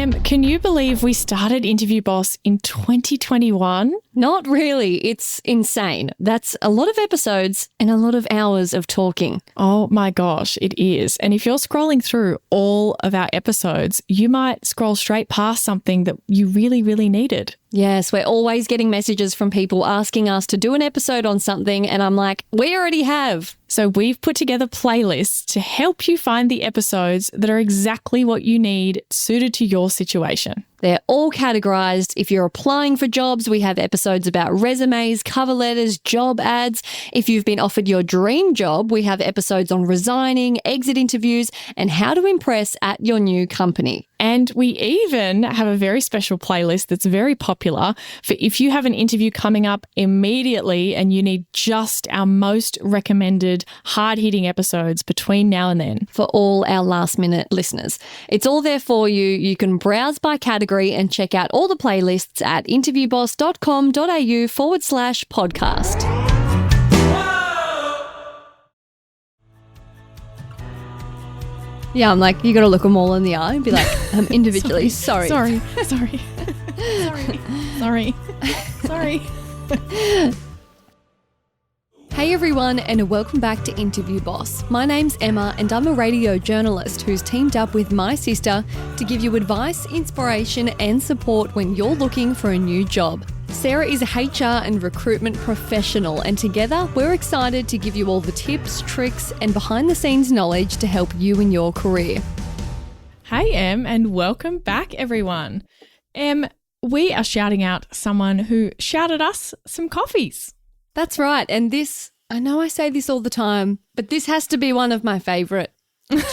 Can you believe we started Interview Boss in 2021? Not really. It's insane. That's a lot of episodes and a lot of hours of talking. Oh my gosh, it is. And if you're scrolling through all of our episodes, you might scroll straight past something that you really, really needed. Yes, we're always getting messages from people asking us to do an episode on something, and I'm like, we already have. So we've put together playlists to help you find the episodes that are exactly what you need, suited to your situation. They're all categorized. If you're applying for jobs, we have episodes about resumes, cover letters, job ads. If you've been offered your dream job, we have episodes on resigning, exit interviews, and how to impress at your new company. And we even have a very special playlist that's very popular for if you have an interview coming up immediately and you need just our most recommended hard-hitting episodes between now and then. For all our last-minute listeners. It's all there for you. You can browse by category and check out all the playlists at interviewboss.com.au/podcast. Yeah, I'm like, you got to look them all in the eye and be like, individually, sorry. Hey everyone, and welcome back to Interview Boss. My name's Emma, and I'm a radio journalist who's teamed up with my sister to give you advice, inspiration, and support when you're looking for a new job. Sarah is a HR and recruitment professional, and together we're excited to give you all the tips, tricks, and behind-the-scenes knowledge to help you in your career. Hey, Em, and welcome back, everyone. Em, we are shouting out someone who shouted us some coffees. That's right, and this, I know I say this all the time, but this has to be one of my favourite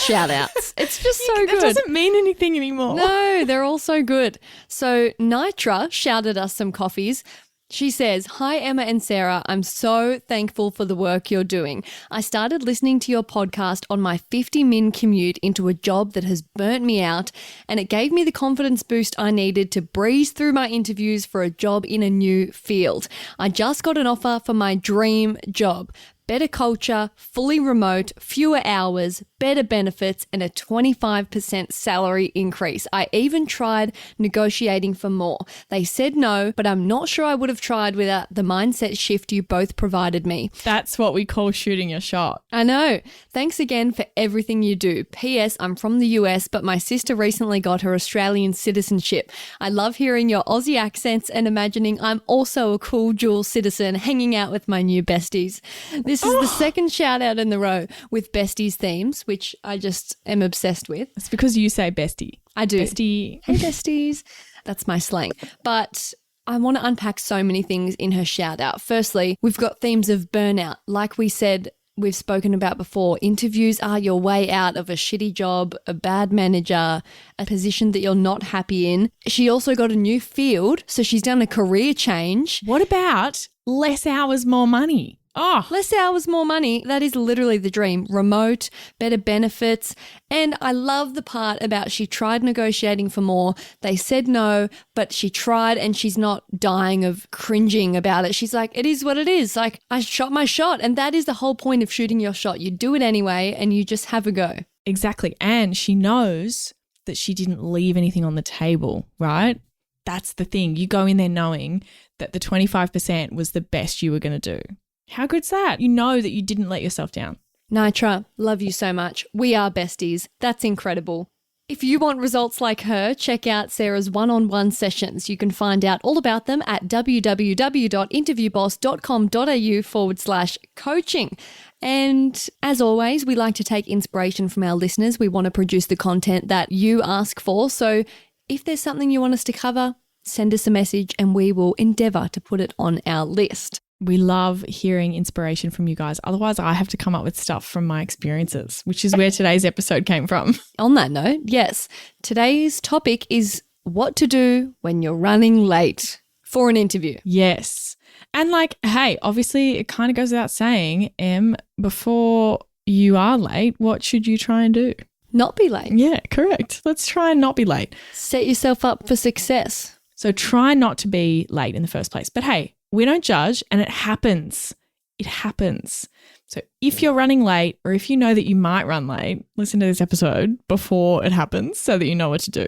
shout-outs. It's just so good. It doesn't mean anything anymore. No, they're all so good. So Nitra shouted us some coffees. She says, "Hi Emma and Sarah, I'm so thankful for the work you're doing. I started listening to your podcast on my 50-min commute into a job that has burnt me out, and it gave me the confidence boost I needed to breeze through my interviews for a job in a new field. I just got an offer for my dream job. Better culture, fully remote, fewer hours, better benefits, and a 25% salary increase. I even tried negotiating for more. They said no, but I'm not sure I would have tried without the mindset shift you both provided me." That's what we call shooting your shot. I know. Thanks again for everything you do. P.S. I'm from the US, but my sister recently got her Australian citizenship. I love hearing your Aussie accents and imagining I'm also a cool dual citizen hanging out with my new besties. This is the second shout out in the row with besties themes, which I just am obsessed with. It's because you say bestie. I do. Bestie. Hey, besties. That's my slang. But I want to unpack so many things in her shout out. Firstly, we've got themes of burnout. Like we said, we've spoken about before, interviews are your way out of a shitty job, a bad manager, a position that you're not happy in. She also got a new field, so she's done a career change. What about less hours, more money? Oh, less hours, more money. That is literally the dream. Remote, better benefits. And I love the part about she tried negotiating for more. They said no, but she tried, and she's not dying of cringing about it. She's like, it is what it is. Like, I shot my shot. And that is the whole point of shooting your shot. You do it anyway and you just have a go. Exactly. And she knows that she didn't leave anything on the table, right? That's the thing. You go in there knowing that the 25% was the best you were going to do. How good's that? You know that you didn't let yourself down. Nitra, love you so much. We are besties. That's incredible. If you want results like her, check out Sarah's one-on-one sessions. You can find out all about them at www.interviewboss.com.au/coaching. And as always, we like to take inspiration from our listeners. We want to produce the content that you ask for. So if there's something you want us to cover, send us a message and we will endeavour to put it on our list. We love hearing inspiration from you guys. Otherwise, I have to come up with stuff from my experiences, which is where today's episode came from. On that note, yes, today's topic is what to do when you're running late for an interview. Yes. And hey, obviously it kind of goes without saying, Em, before you are late, what should you try and do? Not be late. Yeah, correct. Let's try and not be late. Set yourself up for success. So try not to be late in the first place. But hey, we don't judge, and it happens. It happens. So if you're running late, or if you know that you might run late, listen to this episode before it happens so that you know what to do.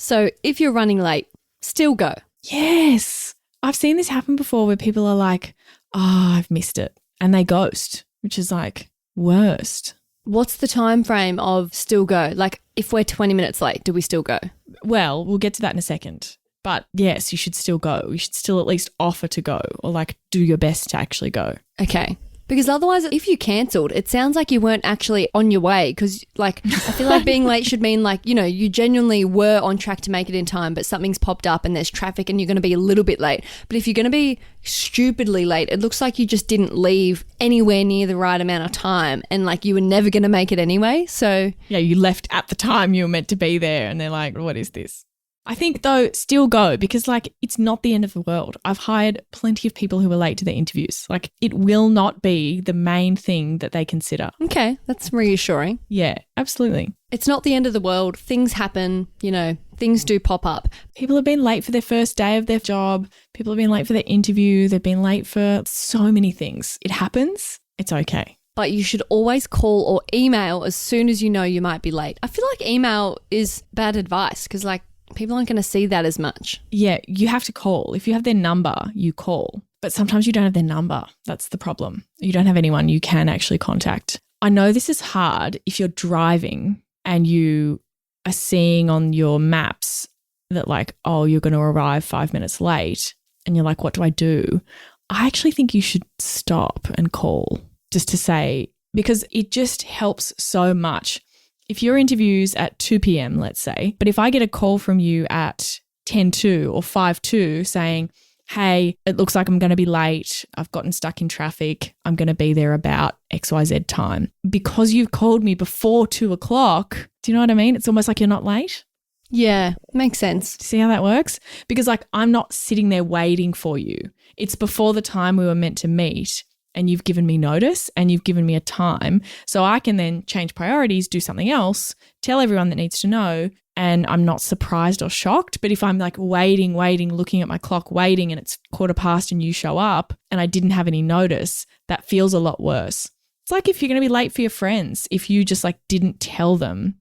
So if you're running late, still go. Yes. I've seen this happen before where people are like, oh, I've missed it. And they ghost, which is like worst. What's the time frame of still go? Like if we're 20 minutes late, do we still go? Well, we'll get to that in a second. But yes, you should still go. You should still at least offer to go or like do your best to actually go. Okay. Because otherwise, if you cancelled, it sounds like you weren't actually on your way because, like, I feel like being late should mean, like, you know, you genuinely were on track to make it in time, but something's popped up and there's traffic and you're going to be a little bit late. But if you're going to be stupidly late, it looks like you just didn't leave anywhere near the right amount of time and, like, you were never going to make it anyway. So, yeah, you left at the time you were meant to be there and they're like, what is this? I think, though, still go because, like, it's not the end of the world. I've hired plenty of people who are late to their interviews. Like, it will not be the main thing that they consider. Okay, that's reassuring. Yeah, absolutely. It's not the end of the world. Things happen, you know, things do pop up. People have been late for their first day of their job. People have been late for their interview. They've been late for so many things. It happens. It's okay. But you should always call or email as soon as you know you might be late. I feel like email is bad advice because, like, people aren't going to see that as much. Yeah, you have to call. If you have their number, you call. But sometimes you don't have their number. That's the problem. You don't have anyone you can actually contact. I know this is hard if you're driving and you are seeing on your maps that like, oh, you're going to arrive 5 minutes late and you're like, what do I do? I actually think you should stop and call just to say, because it just helps so much. If your interview's at 2 p.m, let's say, but if I get a call from you at 10:02 or 5:02 saying, hey, it looks like I'm going to be late. I've gotten stuck in traffic. I'm going to be there about XYZ time. Because you've called me before 2 o'clock, do you know what I mean? It's almost like you're not late. Yeah, makes sense. See how that works? Because like I'm not sitting there waiting for you. It's before the time we were meant to meet. And you've given me notice and you've given me a time so I can then change priorities, do something else, tell everyone that needs to know, and I'm not surprised or shocked. But if I'm like waiting, looking at my clock, waiting, and it's 1:15 and you show up and I didn't have any notice, that feels a lot worse. It's like if you're going to be late for your friends, if you just like didn't tell them,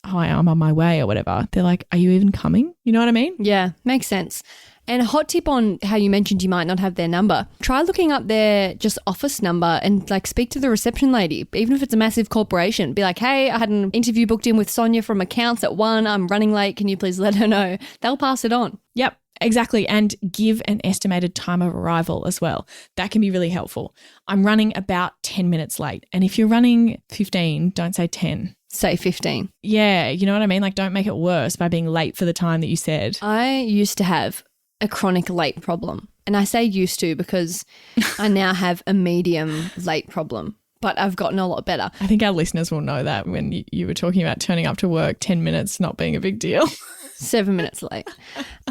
oh, I'm on my way or whatever, they're like, are you even coming? You know what I mean? Yeah, makes sense. And a hot tip on how you mentioned you might not have their number. Try looking up their just office number and like speak to the reception lady, even if it's a massive corporation. Be like, hey, I had an interview booked in with Sonia from accounts at 1. I'm running late. Can you please let her know? They'll pass it on. Yep, exactly. And give an estimated time of arrival as well. That can be really helpful. I'm running about 10 minutes late. And if you're running 15, don't say 10. Say 15. Yeah, you know what I mean? Like don't make it worse by being late for the time that you said. I used to have a chronic late problem. And I say used to because I now have a medium late problem, but I've gotten a lot better. I think our listeners will know that when you were talking about turning up to work 10 minutes not being a big deal. 7 minutes late.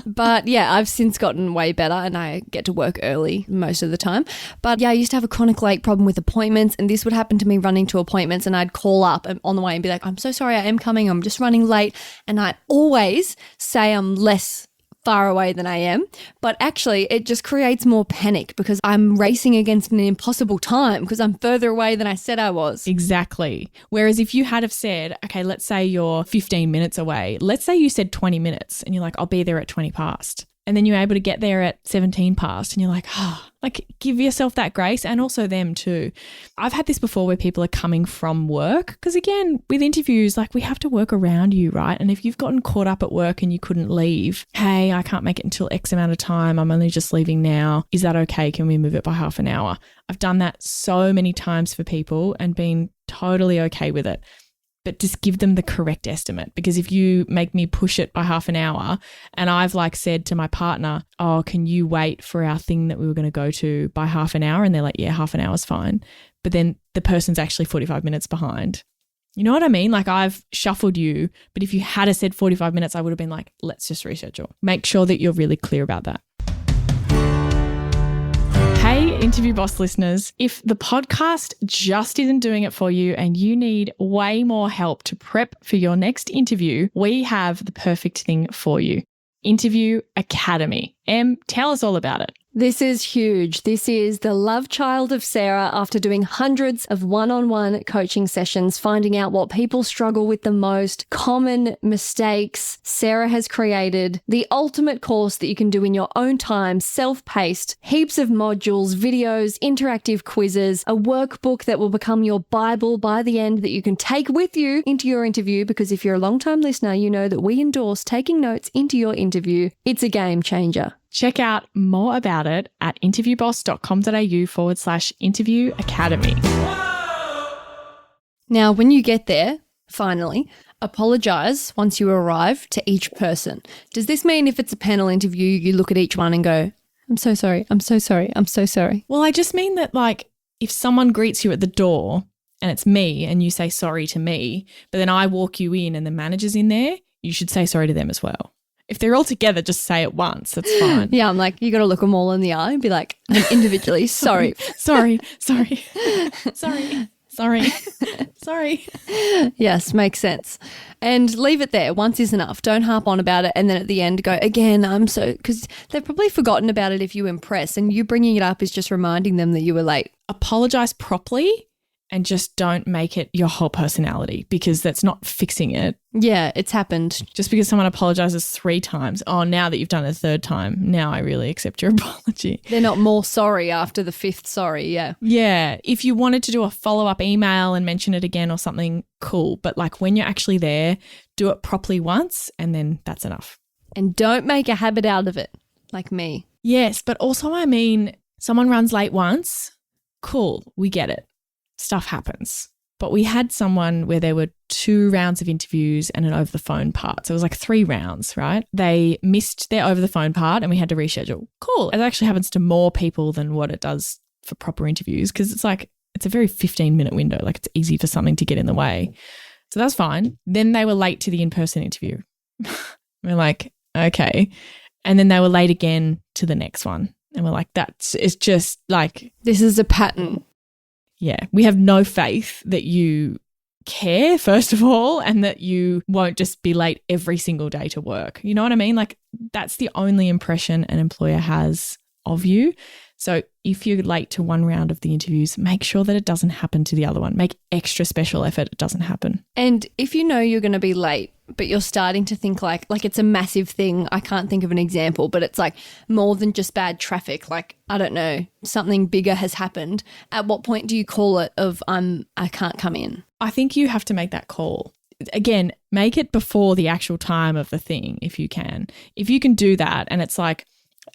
But yeah, I've since gotten way better and I get to work early most of the time. But yeah, I used to have a chronic late problem with appointments, and this would happen to me running to appointments, and I'd call up on the way and be like, I'm so sorry, I am coming, I'm just running late. And I always say I'm less far away than I am, but actually it just creates more panic because I'm racing against an impossible time because I'm further away than I said I was. Exactly. Whereas if you had have said, okay, let's say you're 15 minutes away, let's say you said 20 minutes and you're like, I'll be there at 20 past. And then you're able to get there at 17 past and you're like, like give yourself that grace, and also them too. I've had this before where people are coming from work because again, with interviews, like we have to work around you, right? And if you've gotten caught up at work and you couldn't leave, hey, I can't make it until X amount of time. I'm only just leaving now. Is that okay? Can we move it by half an hour? I've done that so many times for people and been totally okay with it. But just give them the correct estimate, because if you make me push it by half an hour and I've like said to my partner, oh, can you wait for our thing that we were going to go to by half an hour? And they're like, yeah, half an hour is fine. But then the person's actually 45 minutes behind. You know what I mean? Like I've shuffled you, but if you had said 45 minutes, I would have been like, let's just reschedule. Make sure that you're really clear about that. Hey, Interview Boss listeners, if the podcast just isn't doing it for you and you need way more help to prep for your next interview, we have the perfect thing for you. Interview Academy. Em, tell us all about it. This is huge. This is the love child of Sarah after doing hundreds of one-on-one coaching sessions, finding out what people struggle with the most, common mistakes. Sarah has created the ultimate course that you can do in your own time, self-paced, heaps of modules, videos, interactive quizzes, a workbook that will become your Bible by the end that you can take with you into your interview, because if you're a long-time listener, you know that we endorse taking notes into your interview. It's a game changer. Check out more about it at interviewboss.com.au/interview academy. Now, when you get there, finally, apologise once you arrive to each person. Does this mean if it's a panel interview, you look at each one and go, I'm so sorry, I'm so sorry, I'm so sorry? Well, I just mean that, like, if someone greets you at the door and it's me and you say sorry to me, but then I walk you in and the manager's in there, you should say sorry to them as well. If they're all together, just say it once. That's fine. Yeah, I'm like, you got to look them all in the eye and be like, individually, sorry. Sorry. Yes, makes sense. And leave it there. Once is enough. Don't harp on about it. And then at the end go, again, because they've probably forgotten about it if you impress, and you bringing it up is just reminding them that you were late. Apologise properly and just don't make it your whole personality, because that's not fixing it. Yeah, it's happened. Just because someone apologises 3 times, oh, now that you've done it a 3rd time, now I really accept your apology. They're not more sorry after the 5th sorry, yeah. Yeah, if you wanted to do a follow-up email and mention it again or something, cool. But like when you're actually there, do it properly once and then that's enough. And don't make a habit out of it, like me. Yes, but also I mean, someone runs late once, cool, we get it. Stuff happens. But we had someone where there were 2 rounds of interviews and an over the phone part. So it was like 3 rounds, right? They missed their over the phone part and we had to reschedule. Cool. It actually happens to more people than what it does for proper interviews, because it's like, it's a very 15-minute window. Like, it's easy for something to get in the way. So that's fine. Then they were late to the in-person interview. We're like, okay. And then they were late again to the next one. And we're like, it's just like, this is a pattern. Yeah, we have no faith that you care, first of all, and that you won't just be late every single day to work. You know what I mean? Like, that's the only impression an employer has of you. So if you're late to one round of the interviews, make sure that it doesn't happen to the other one. Make extra special effort it doesn't happen. And if you know you're going to be late, but you're starting to think like it's a massive thing, I can't think of an example, but it's like more than just bad traffic. Like, I don't know, something bigger has happened. At what point do you call it of I can't come in? I think you have to make that call. Again, make it before the actual time of the thing if you can. If you can do that and it's like,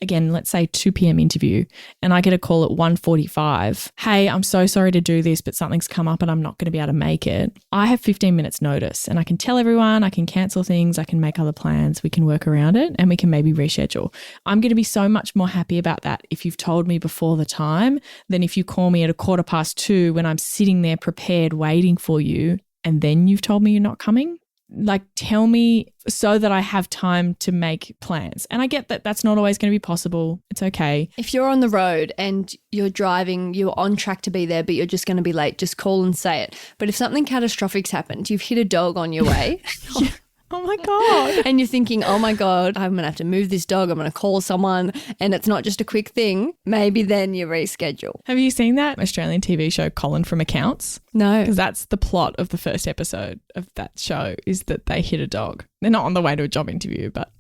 again, let's say 2 p.m. interview and I get a call at 1:45. Hey, I'm so sorry to do this, but something's come up and I'm not going to be able to make it. I have 15 minutes notice and I can tell everyone, I can cancel things, I can make other plans, we can work around it and we can maybe reschedule. I'm going to be so much more happy about that if you've told me before the time than if you call me at 2:15 when I'm sitting there prepared waiting for you and then you've told me you're not coming. Like, tell me so that I have time to make plans. And I get that that's not always going to be possible. It's okay. If you're on the road and you're driving, you're on track to be there, but you're just going to be late, just call and say it. But if something catastrophic's happened, you've hit a dog on your way. Yeah. Oh my God. And you're thinking, oh my God, I'm going to have to move this dog. I'm going to call someone. And it's not just a quick thing. Maybe then you reschedule. Have you seen that Australian TV show Colin from Accounts? No. Because that's the plot of the first episode of that show, is that they hit a dog. They're not on the way to a job interview, but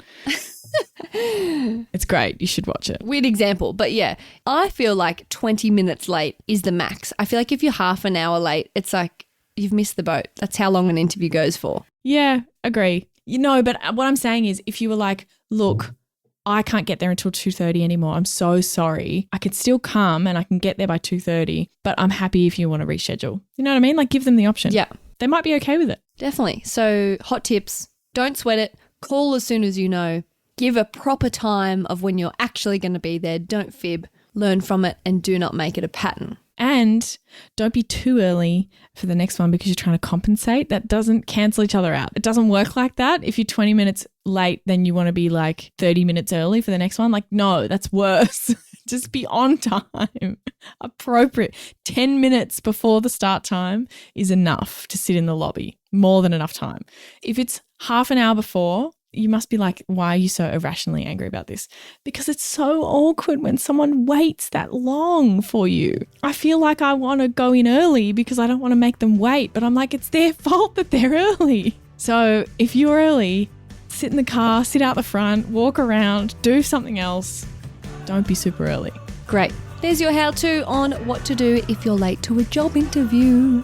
it's great. You should watch it. Weird example. But yeah, I feel like 20 minutes late is the max. I feel like if you're half an hour late, it's like you've missed the boat. That's how long an interview goes for. Yeah, agree. You know, but what I'm saying is if you were like, look, I can't get there until 2:30 anymore. I'm so sorry. I could still come and I can get there by 2:30, but I'm happy if you want to reschedule. You know what I mean? Like, give them the option. Yeah. They might be okay with it. Definitely. So hot tips, don't sweat it. Call as soon as you know. Give a proper time of when you're actually going to be there. Don't fib. Learn from it and do not make it a pattern. And don't be too early for the next one because you're trying to compensate. That doesn't cancel each other out. It doesn't work like that. If you're 20 minutes late, then you want to be like 30 minutes early for the next one. Like, no, that's worse. Just be on time. Appropriate. 10 minutes before the start time is enough to sit in the lobby. More than enough time. If it's half an hour before, You must be like, why are you so irrationally angry about this? Because it's so awkward when someone waits that long for you. I feel like I want to go in early because I don't want to make them wait, but I'm like, it's their fault that they're early. So if you're early, sit in the car, sit out the front, walk around, do something else. Don't be super early. Great. There's your how-to on what to do if you're late to a job interview.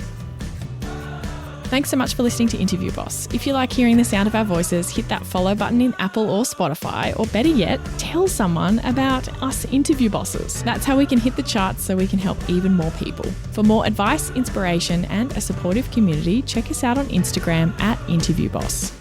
Thanks so much for listening to Interview Boss. If you like hearing the sound of our voices, hit that follow button in Apple or Spotify, or better yet, tell someone about us interview bosses. That's how we can hit the charts so we can help even more people. For more advice, inspiration, and a supportive community, check us out on Instagram @InterviewBoss.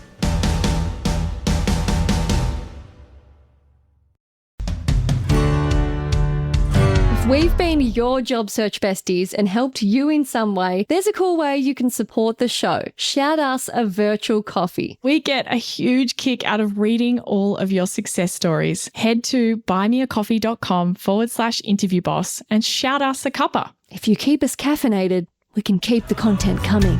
We've been your job search besties and helped you in some way. There's a cool way you can support the show. Shout us a virtual coffee. We get a huge kick out of reading all of your success stories. Head to buymeacoffee.com/interviewboss and shout us a cuppa. If you keep us caffeinated, we can keep the content coming.